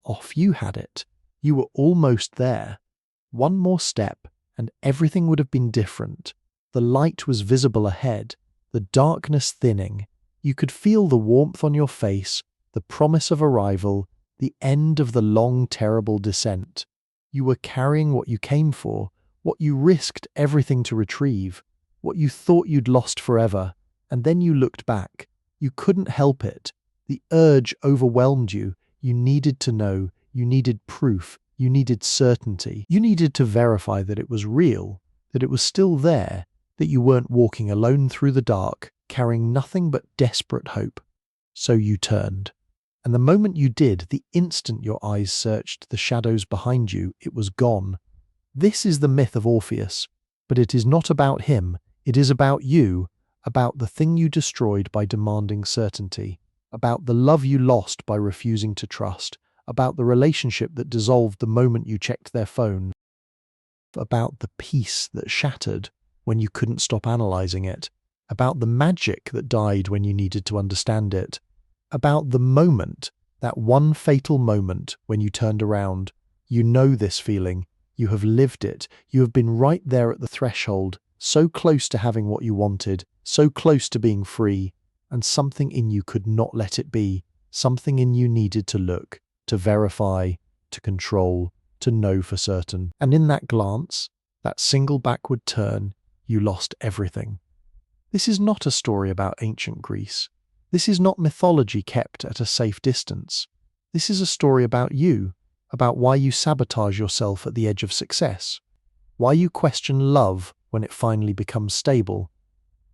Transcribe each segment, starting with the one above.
off you had it. You were almost there. One more step, and everything would have been different. The light was visible ahead, the darkness thinning. You could feel the warmth on your face, the promise of arrival, the end of the long, terrible descent. You were carrying what you came for, what you risked everything to retrieve, what you thought you'd lost forever, and then you looked back. You couldn't help it. The urge overwhelmed you. You needed to know. You needed proof. You needed certainty. You needed to verify that it was real, that it was still there, that you weren't walking alone through the dark, carrying nothing but desperate hope. So you turned. And the moment you did, the instant your eyes searched the shadows behind you, it was gone. This is the myth of Orpheus, but it is not about him. It is about you, about the thing you destroyed by demanding certainty, about the love you lost by refusing to trust, about the relationship that dissolved the moment you checked their phone, about the peace that shattered when you couldn't stop analyzing it, about the magic that died when you needed to understand it, about the moment, that one fatal moment when you turned around. You know this feeling. You have lived it. You have been right there at the threshold, so close to having what you wanted, so close to being free, and something in you could not let it be. Something in you needed to look, to verify, to control, to know for certain. And in that glance, that single backward turn, you lost everything. This is not a story about ancient Greece. This is not mythology kept at a safe distance. This is a story about you, about why you sabotage yourself at the edge of success, why you question love when it finally becomes stable,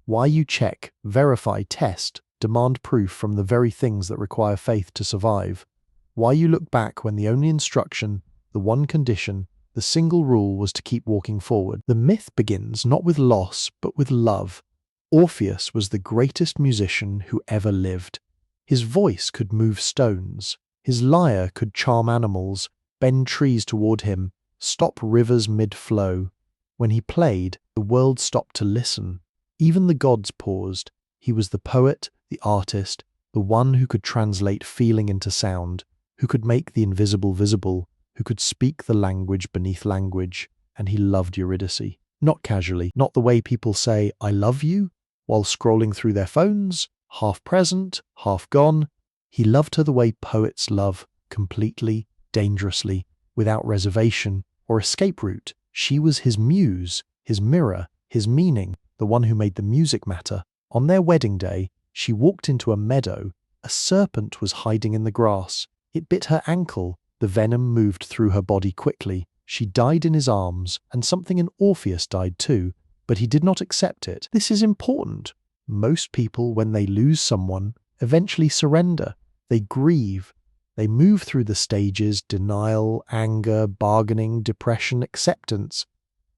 why you check, verify, test, demand proof from the very things that require faith to survive, why you look back when the only instruction, the one condition, the single rule was to keep walking forward. The myth begins not with loss, but with love. Orpheus was the greatest musician who ever lived. His voice could move stones. His lyre could charm animals, bend trees toward him, stop rivers mid-flow. When he played, the world stopped to listen. Even the gods paused. He was the poet, the artist, the one who could translate feeling into sound, who could make the invisible visible, who could speak the language beneath language, and he loved Eurydice. Not casually, not the way people say, "I love you," while scrolling through their phones, half present, half gone. He loved her the way poets love, completely, dangerously, without reservation or escape route. She was his muse, his mirror, his meaning, the one who made the music matter. On their wedding day, she walked into a meadow. A serpent was hiding in the grass. It bit her ankle. The venom moved through her body quickly. She died in his arms, and something in Orpheus died too, but he did not accept it. This is important. Most people, when they lose someone, eventually surrender. They grieve. They move through the stages: denial, anger, bargaining, depression, acceptance.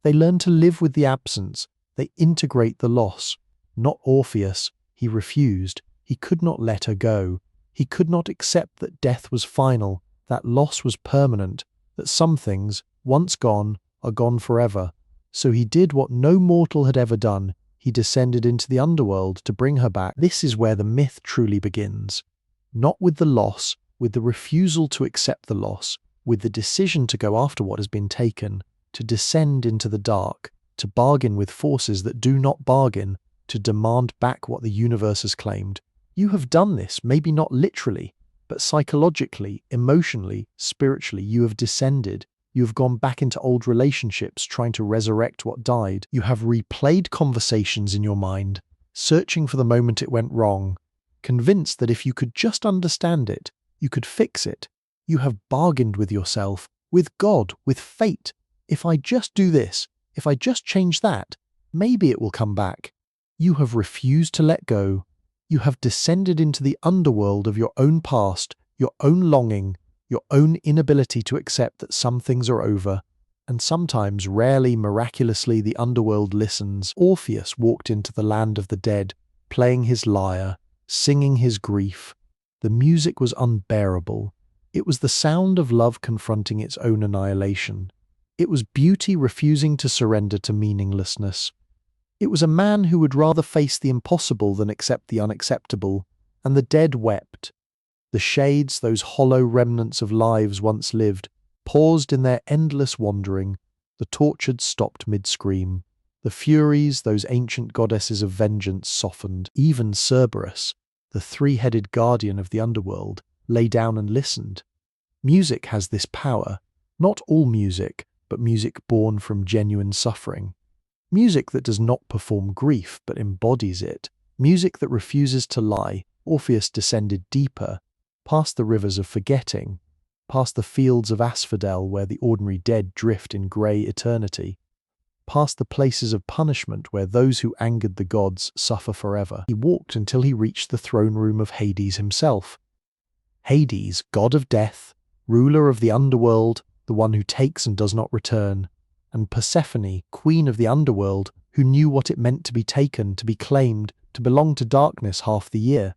They learn to live with the absence. They integrate the loss. Not Orpheus. He refused. He could not let her go. He could not accept that death was final, that loss was permanent, that some things, once gone, are gone forever. So he did what no mortal had ever done. He descended into the underworld to bring her back. This is where the myth truly begins. Not with the loss, with the refusal to accept the loss, with the decision to go after what has been taken, to descend into the dark, to bargain with forces that do not bargain, to demand back what the universe has claimed. You have done this, maybe not literally, but psychologically, emotionally, spiritually. You have descended. You have gone back into old relationships, trying to resurrect what died. You have replayed conversations in your mind, searching for the moment it went wrong, convinced that if you could just understand it, you could fix it. You have bargained with yourself, with God, with fate. If I just do this, if I just change that, maybe it will come back. You have refused to let go. You have descended into the underworld of your own past, your own longing, your own inability to accept that some things are over. And sometimes, rarely, miraculously, the underworld listens. Orpheus walked into the land of the dead, playing his lyre, singing his grief. The music was unbearable. It was the sound of love confronting its own annihilation. It was beauty refusing to surrender to meaninglessness. It was a man who would rather face the impossible than accept the unacceptable, and the dead wept. The shades, those hollow remnants of lives once lived, paused in their endless wandering. The tortured stopped mid-scream. The Furies, those ancient goddesses of vengeance, softened. Even Cerberus, the three-headed guardian of the underworld, lay down and listened. Music has this power. Not all music, but music born from genuine suffering. Music that does not perform grief, but embodies it. Music that refuses to lie. Orpheus descended deeper, past the rivers of forgetting, past the fields of asphodel where the ordinary dead drift in grey eternity, past the places of punishment where those who angered the gods suffer forever. He walked until he reached the throne room of Hades himself. Hades, god of death, ruler of the underworld, the one who takes and does not return, and Persephone, queen of the underworld, who knew what it meant to be taken, to be claimed, to belong to darkness half the year.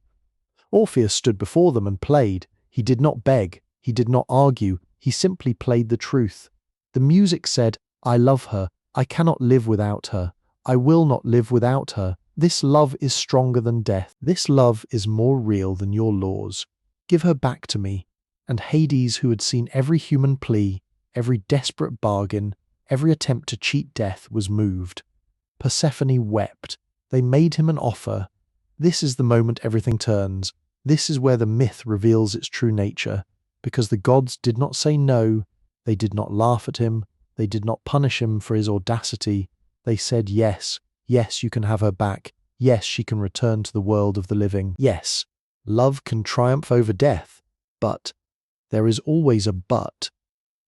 Orpheus stood before them and played. He did not beg, he did not argue, he simply played the truth. The music said, "I love her, I cannot live without her, I will not live without her. This love is stronger than death. This love is more real than your laws. Give her back to me." And Hades, who had seen every human plea, every desperate bargain, every attempt to cheat death, was moved. Persephone wept. They made him an offer. This is the moment everything turns. This is where the myth reveals its true nature. Because the gods did not say no, they did not laugh at him, they did not punish him for his audacity. They said yes, yes, you can have her back. Yes, she can return to the world of the living. Yes, love can triumph over death. But there is always a but.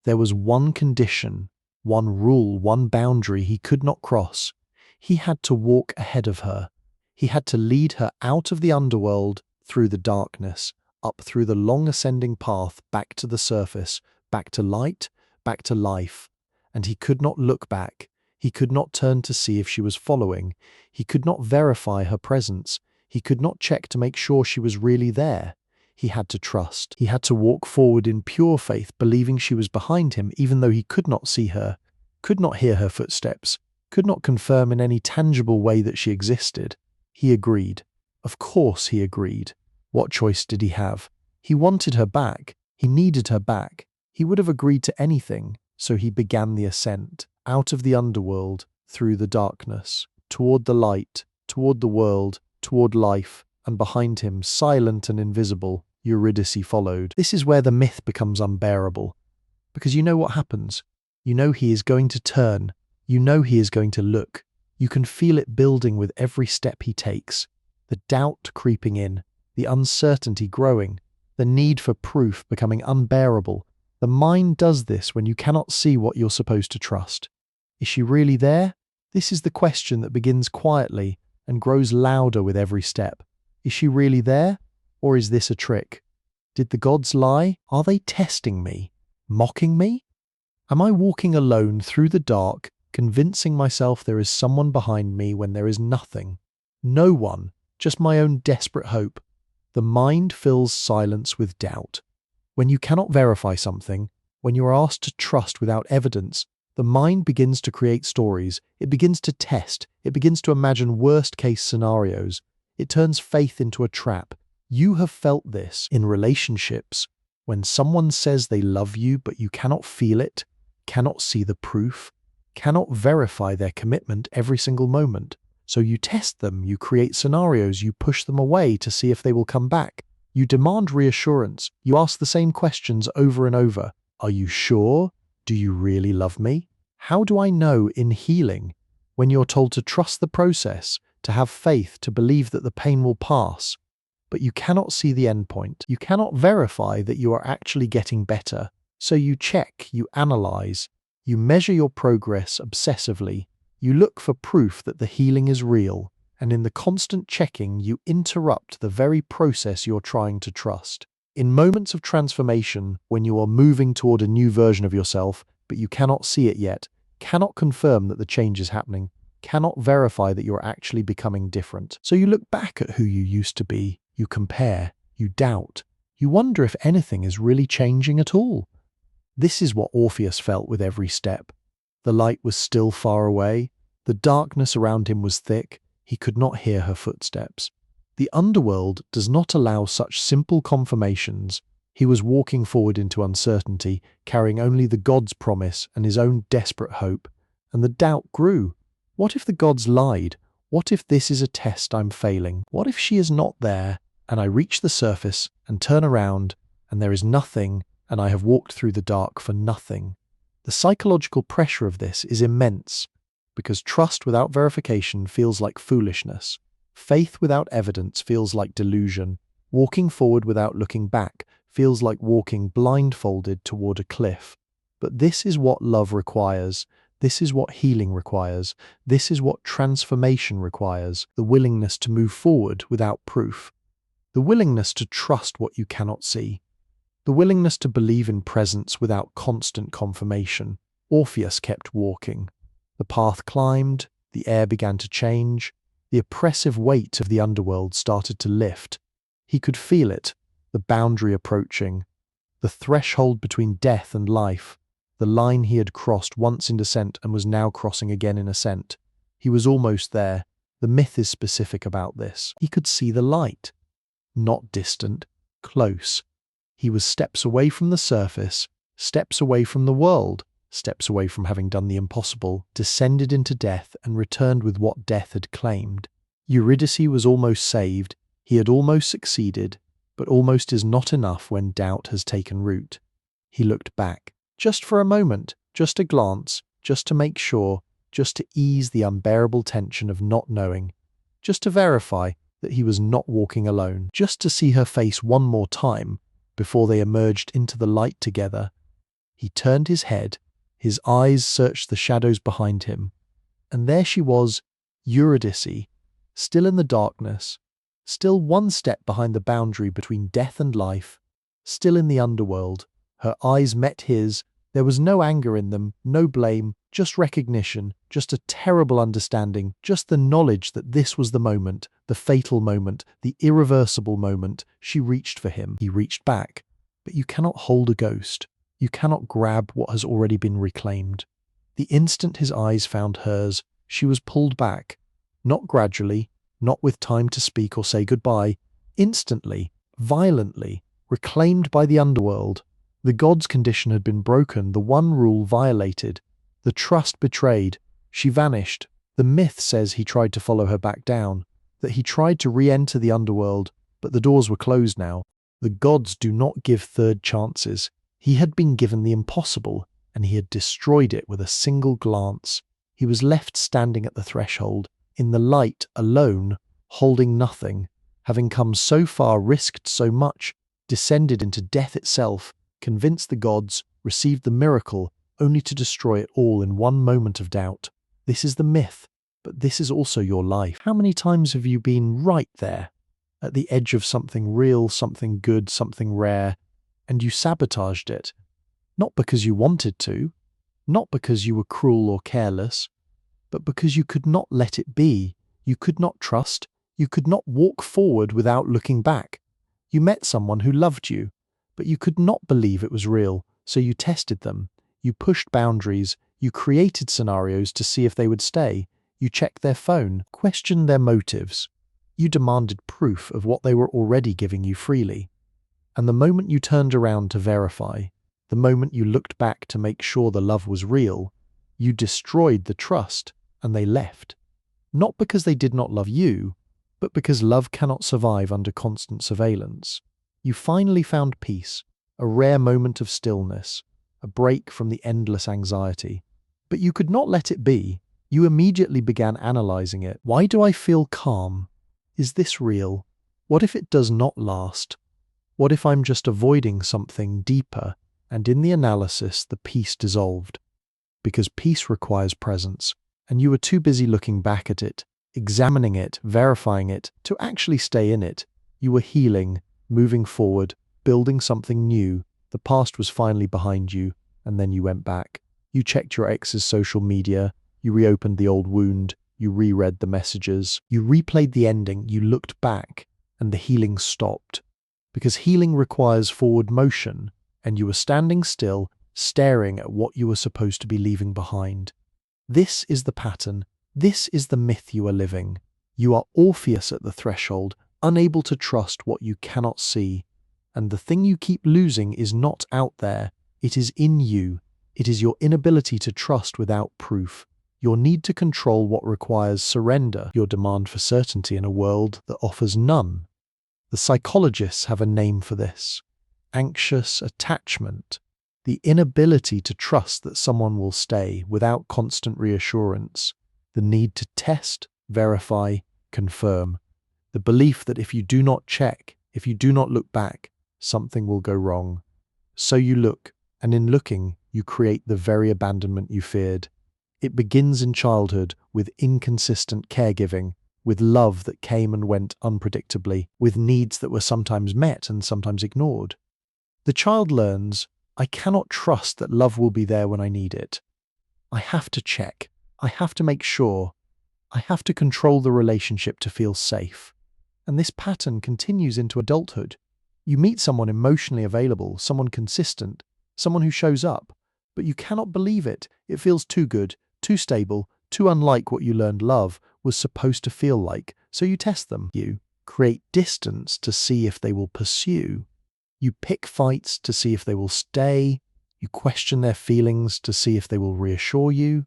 There was one condition, one rule, one boundary he could not cross. He had to walk ahead of her. He had to lead her out of the underworld, through the darkness, up through the long ascending path, back to the surface, back to light, back to life. And he could not look back. He could not turn to see if she was following. He could not verify her presence. He could not check to make sure she was really there. He had to trust. He had to walk forward in pure faith, believing she was behind him, even though he could not see her, could not hear her footsteps, could not confirm in any tangible way that she existed. He agreed. Of course he agreed. What choice did he have? He wanted her back. He needed her back. He would have agreed to anything. So he began the ascent, out of the underworld, through the darkness, toward the light, toward the world, toward life, and behind him, silent and invisible, Eurydice followed. This is where the myth becomes unbearable. Because you know what happens. You know he is going to turn. You know he is going to look. You can feel it building with every step he takes. The doubt creeping in, the uncertainty growing, the need for proof becoming unbearable. The mind does this when you cannot see what you're supposed to trust. Is she really there? This is the question that begins quietly and grows louder with every step. Is she really there? Or is this a trick? Did the gods lie? Are they testing me? Mocking me? Am I walking alone through the dark, convincing myself there is someone behind me when there is nothing? No one, just my own desperate hope. The mind fills silence with doubt. When you cannot verify something, when you are asked to trust without evidence, the mind begins to create stories. It begins to test. It begins to imagine worst-case scenarios. It turns faith into a trap. You have felt this in relationships. When someone says they love you, but you cannot feel it, cannot see the proof, cannot verify their commitment every single moment. So you test them, you create scenarios, you push them away to see if they will come back. You demand reassurance. You ask the same questions over and over. Are you sure? Do you really love me? How do I know in healing? When you're told to trust the process, to have faith, to believe that the pain will pass, but you cannot see the end point. You cannot verify that you are actually getting better. So you check, you analyze, you measure your progress obsessively. You look for proof that the healing is real. And in the constant checking, you interrupt the very process you're trying to trust. In moments of transformation, when you are moving toward a new version of yourself, but you cannot see it yet, cannot confirm that the change is happening, cannot verify that you're actually becoming different. So you look back at who you used to be, you compare, you doubt, you wonder if anything is really changing at all. This is what Orpheus felt with every step. The light was still far away, the darkness around him was thick, he could not hear her footsteps. The underworld does not allow such simple confirmations. He was walking forward into uncertainty, carrying only the gods' promise and his own desperate hope. And the doubt grew. What if the gods lied? What if this is a test I'm failing? What if she is not there, and I reach the surface and turn around, and there is nothing, and I have walked through the dark for nothing? The psychological pressure of this is immense, because trust without verification feels like foolishness. Faith without evidence feels like delusion. Walking forward without looking back feels like walking blindfolded toward a cliff. But this is what love requires. This is what healing requires. This is what transformation requires. The willingness to move forward without proof. The willingness to trust what you cannot see. The willingness to believe in presence without constant confirmation. Orpheus kept walking. The path climbed, the air began to change, the oppressive weight of the underworld started to lift. He could feel it, the boundary approaching, the threshold between death and life, the line he had crossed once in descent and was now crossing again in ascent. He was almost there. The myth is specific about this. He could see the light. Not distant, close. He was steps away from the surface, steps away from the world, steps away from having done the impossible, descended into death and returned with what death had claimed. Eurydice was almost saved. He had almost succeeded, but almost is not enough when doubt has taken root. He looked back, just for a moment, just a glance, just to make sure, just to ease the unbearable tension of not knowing, just to verify that he was not walking alone, just to see her face one more time before they emerged into the light together. He turned his head, his eyes searched the shadows behind him, and there she was, Eurydice, still in the darkness, still one step behind the boundary between death and life, still in the underworld. Her eyes met his. There was no anger in them, no blame, just recognition, just a terrible understanding, just the knowledge that this was the moment, the fatal moment, the irreversible moment. She reached for him. He reached back. But you cannot hold a ghost. You cannot grab what has already been reclaimed. The instant his eyes found hers, she was pulled back. Not gradually, not with time to speak or say goodbye. Instantly, violently, reclaimed by the underworld. The god's condition had been broken, the one rule violated, the trust betrayed. She vanished. The myth says he tried to follow her back down, that he tried to re-enter the underworld, but the doors were closed now. The gods do not give third chances. He had been given the impossible, and he had destroyed it with a single glance. He was left standing at the threshold, in the light, alone, holding nothing, having come so far, risked so much, descended into death itself, convinced the gods, received the miracle, only to destroy it all in one moment of doubt. This is the myth, but this is also your life. How many times have you been right there, at the edge of something real, something good, something rare, and you sabotaged it? Not because you wanted to, not because you were cruel or careless, but because you could not let it be. You could not trust. You could not walk forward without looking back. You met someone who loved you, but you could not believe it was real, so you tested them. You pushed boundaries. You created scenarios to see if they would stay. You checked their phone, questioned their motives. You demanded proof of what they were already giving you freely. And the moment you turned around to verify, the moment you looked back to make sure the love was real, you destroyed the trust, and they left. Not because they did not love you, but because love cannot survive under constant surveillance. You finally found peace, a rare moment of stillness, a break from the endless anxiety. But you could not let it be. You immediately began analyzing it. Why do I feel calm? Is this real? What if it does not last? What if I'm just avoiding something deeper? And in the analysis, the peace dissolved. Because peace requires presence, and you were too busy looking back at it, examining it, verifying it, to actually stay in it. You were healing, moving forward, building something new. The past was finally behind you, and then you went back. You checked your ex's social media, you reopened the old wound, you reread the messages, you replayed the ending, you looked back, and the healing stopped. Because healing requires forward motion, and you were standing still, staring at what you were supposed to be leaving behind. This is the pattern. This is the myth you are living. You are Orpheus at the threshold, unable to trust what you cannot see. And the thing you keep losing is not out there, it is in you. It is your inability to trust without proof, your need to control what requires surrender, your demand for certainty in a world that offers none. The psychologists have a name for this: anxious attachment, the inability to trust that someone will stay without constant reassurance, the need to test, verify, confirm, the belief that if you do not check, if you do not look back, something will go wrong. So you look, and in looking, you create the very abandonment you feared. It begins in childhood with inconsistent caregiving, with love that came and went unpredictably, with needs that were sometimes met and sometimes ignored. The child learns, I cannot trust that love will be there when I need it. I have to check. I have to make sure. I have to control the relationship to feel safe. And this pattern continues into adulthood. You meet someone emotionally available, someone consistent, someone who shows up, but you cannot believe it. It feels too good, too stable, too unlike what you learned love was supposed to feel like, so you test them. You create distance to see if they will pursue. You pick fights to see if they will stay. You question their feelings to see if they will reassure you.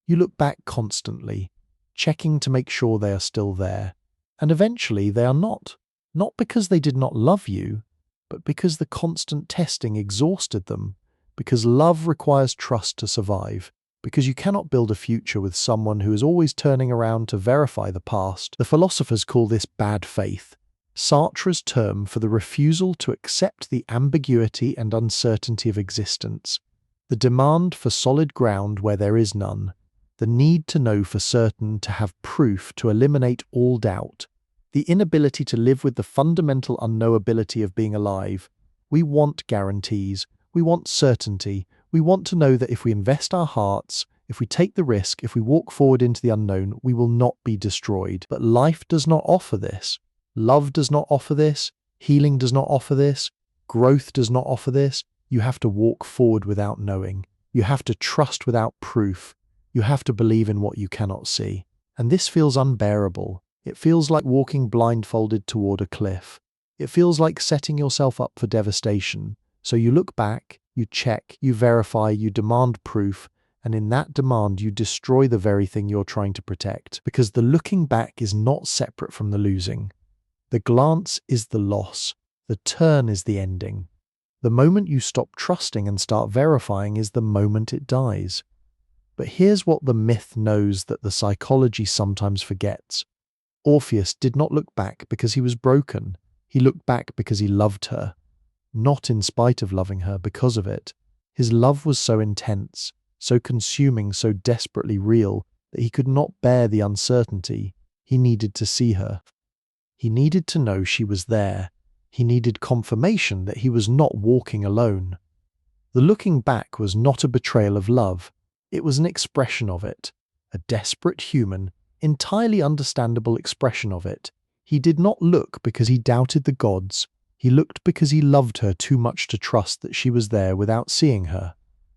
You look back constantly, checking to make sure they are still there. And eventually they are not. Not because they did not love you, but because the constant testing exhausted them. Because love requires trust to survive. Because you cannot build a future with someone who is always turning around to verify the past. The philosophers call this bad faith, Sartre's term for the refusal to accept the ambiguity and uncertainty of existence, the demand for solid ground where there is none, the need to know for certain, to have proof, to eliminate all doubt, the inability to live with the fundamental unknowability of being alive. We want guarantees, we want certainty, we want to know that if we invest our hearts, if we take the risk, if we walk forward into the unknown, we will not be destroyed. But life does not offer this. Love does not offer this. Healing does not offer this. Growth does not offer this. You have to walk forward without knowing. You have to trust without proof. You have to believe in what you cannot see. And this feels unbearable. It feels like walking blindfolded toward a cliff. It feels like setting yourself up for devastation. So you look back, you check, you verify, you demand proof, and in that demand you destroy the very thing you're trying to protect. Because the looking back is not separate from the losing. The glance is the loss. The turn is the ending. The moment you stop trusting and start verifying is the moment it dies. But here's what the myth knows that the psychology sometimes forgets. Orpheus did not look back because he was broken. He looked back because he loved her. Not in spite of loving her, because of it. His love was so intense, so consuming, so desperately real, that he could not bear the uncertainty. He needed to see her. He needed to know she was there. He needed confirmation that he was not walking alone. The looking back was not a betrayal of love. It was an expression of it. A desperate human, entirely understandable expression of it. He did not look because he doubted the gods. He looked because he loved her too much to trust that she was there without seeing her.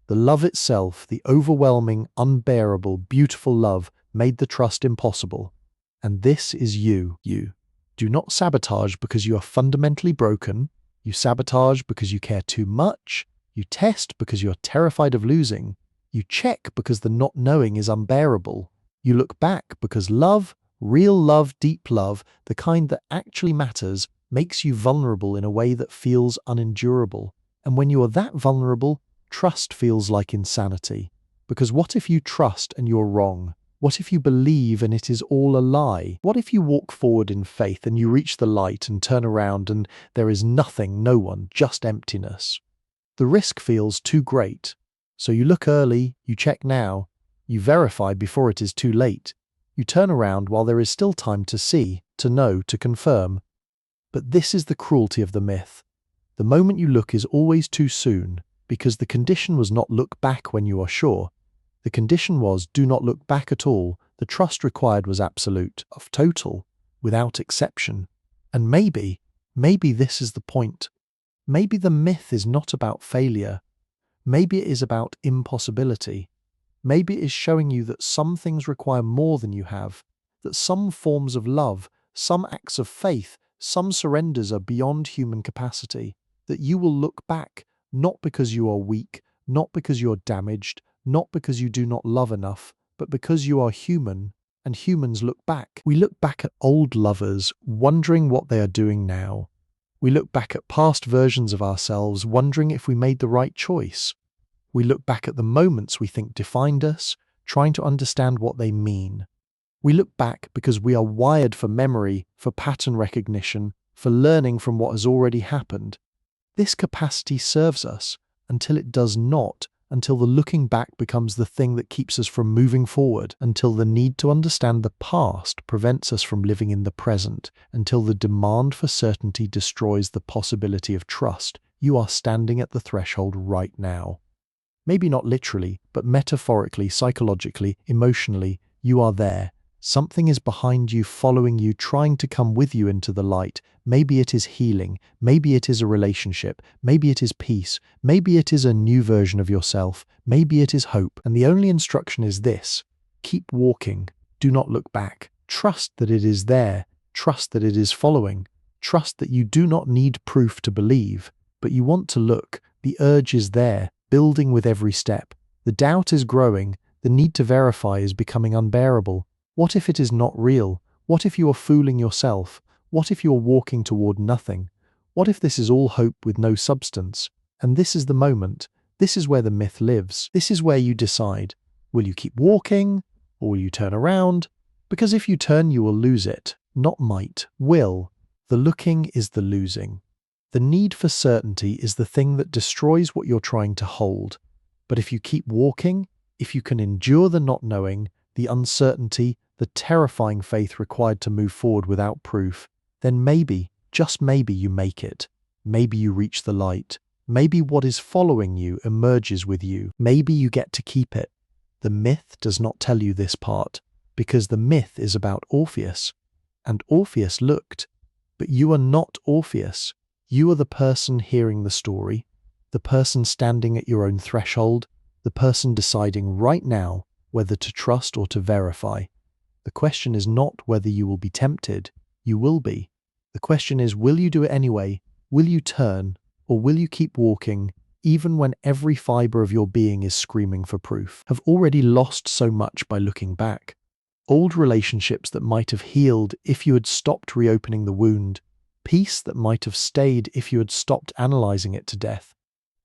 The love itself, the overwhelming, unbearable, beautiful love, made the trust impossible. And this is you. You. Do not sabotage because you are fundamentally broken. You sabotage because you care too much. You test because you are terrified of losing. You check because the not knowing is unbearable. You look back because love, real love, deep love, the kind that actually matters, makes you vulnerable in a way that feels unendurable. And when you are that vulnerable, trust feels like insanity. Because what if you trust and you're wrong? What if you believe and it is all a lie? What if you walk forward in faith and you reach the light and turn around and there is nothing, no one, just emptiness? The risk feels too great. So you look early, you check now, you verify before it is too late. You turn around while there is still time to see, to know, to confirm. But this is the cruelty of the myth. The moment you look is always too soon, because the condition was not look back when you are sure. The condition was do not look back at all. The trust required was absolute, of total, without exception. And maybe this is the point. Maybe the myth is not about failure. Maybe it is about impossibility. Maybe it is showing you that some things require more than you have, that some forms of love, some acts of faith, some surrenders are beyond human capacity, that you will look back, not because you are weak, not because you're damaged, not because you do not love enough, but because you are human, and humans look back. We look back at old lovers, wondering what they are doing now. We look back at past versions of ourselves, wondering if we made the right choice. We look back at the moments we think defined us, trying to understand what they mean. We look back because we are wired for memory, for pattern recognition, for learning from what has already happened. This capacity serves us until it does not, until the looking back becomes the thing that keeps us from moving forward, until the need to understand the past prevents us from living in the present, until the demand for certainty destroys the possibility of trust. You are standing at the threshold right now. Maybe not literally, but metaphorically, psychologically, emotionally, you are there. Something is behind you, following you, trying to come with you into the light. Maybe it is healing. Maybe it is a relationship. Maybe it is peace. Maybe it is a new version of yourself. Maybe it is hope. And the only instruction is this: keep walking. Do not look back. Trust that it is there. Trust that it is following. Trust that you do not need proof to believe, but you want to look. The urge is there, building with every step. The doubt is growing. The need to verify is becoming unbearable. What if it is not real? What if you are fooling yourself? What if you are walking toward nothing? What if this is all hope with no substance? And this is the moment. This is where the myth lives. This is where you decide. Will you keep walking? Or will you turn around? Because if you turn, you will lose it. Not might, will. The looking is the losing. The need for certainty is the thing that destroys what you're trying to hold. But if you keep walking, if you can endure the not knowing, the uncertainty, the terrifying faith required to move forward without proof, then maybe, just maybe, you make it. Maybe you reach the light. Maybe what is following you emerges with you. Maybe you get to keep it. The myth does not tell you this part, because the myth is about Orpheus. And Orpheus looked. But you are not Orpheus. You are the person hearing the story, the person standing at your own threshold, the person deciding right now whether to trust or to verify. The question is not whether you will be tempted. You will be. The question is, will you do it anyway? Will you turn? Or will you keep walking, even when every fiber of your being is screaming for proof? Have already lost so much by looking back. Old relationships that might have healed if you had stopped reopening the wound. Peace that might have stayed if you had stopped analyzing it to death.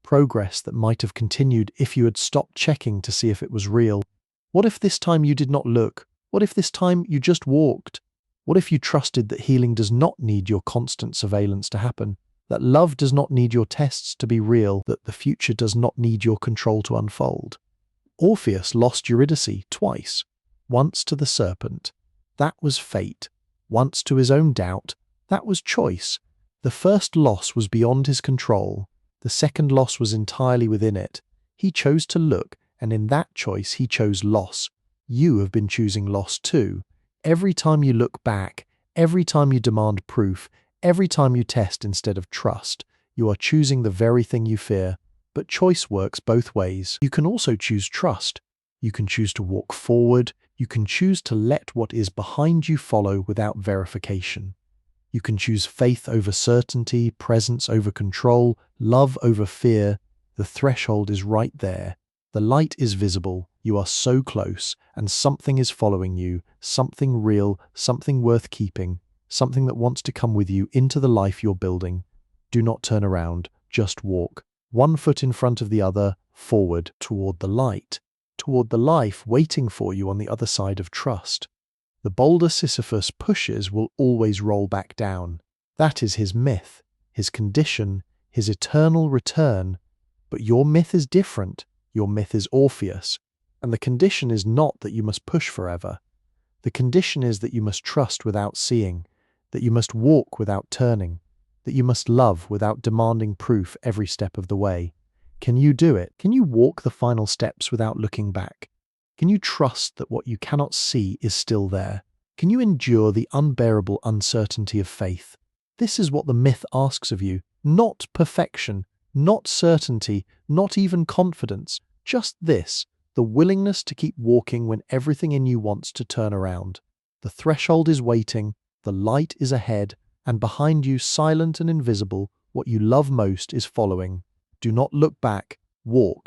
Progress that might have continued if you had stopped checking to see if it was real. What if this time you did not look? What if this time you just walked? What if you trusted that healing does not need your constant surveillance to happen? That love does not need your tests to be real? That the future does not need your control to unfold? Orpheus lost Eurydice twice. Once to the serpent. That was fate. Once to his own doubt. That was choice. The first loss was beyond his control. The second loss was entirely within it. He chose to look, and in that choice he chose loss. You have been choosing loss too. Every time you look back, every time you demand proof, every time you test instead of trust, you are choosing the very thing you fear. But choice works both ways. You can also choose trust. You can choose to walk forward. You can choose to let what is behind you follow without verification. You can choose faith over certainty, presence over control, love over fear. The threshold is right there. The light is visible. You are so close, and something is following you, something real, something worth keeping, something that wants to come with you into the life you're building. Do not turn around, just walk. One foot in front of the other, forward, toward the light, toward the life waiting for you on the other side of trust. The boulder Sisyphus pushes will always roll back down. That is his myth, his condition, his eternal return. But your myth is different. Your myth is Orpheus. And the condition is not that you must push forever. The condition is that you must trust without seeing, that you must walk without turning, that you must love without demanding proof every step of the way. Can you do it? Can you walk the final steps without looking back? Can you trust that what you cannot see is still there? Can you endure the unbearable uncertainty of faith? This is what the myth asks of you. Not perfection, not certainty, not even confidence. Just this, the willingness to keep walking when everything in you wants to turn around. The threshold is waiting. The light is ahead, and behind you, silent and invisible, what you love most is following. Do not look back, walk.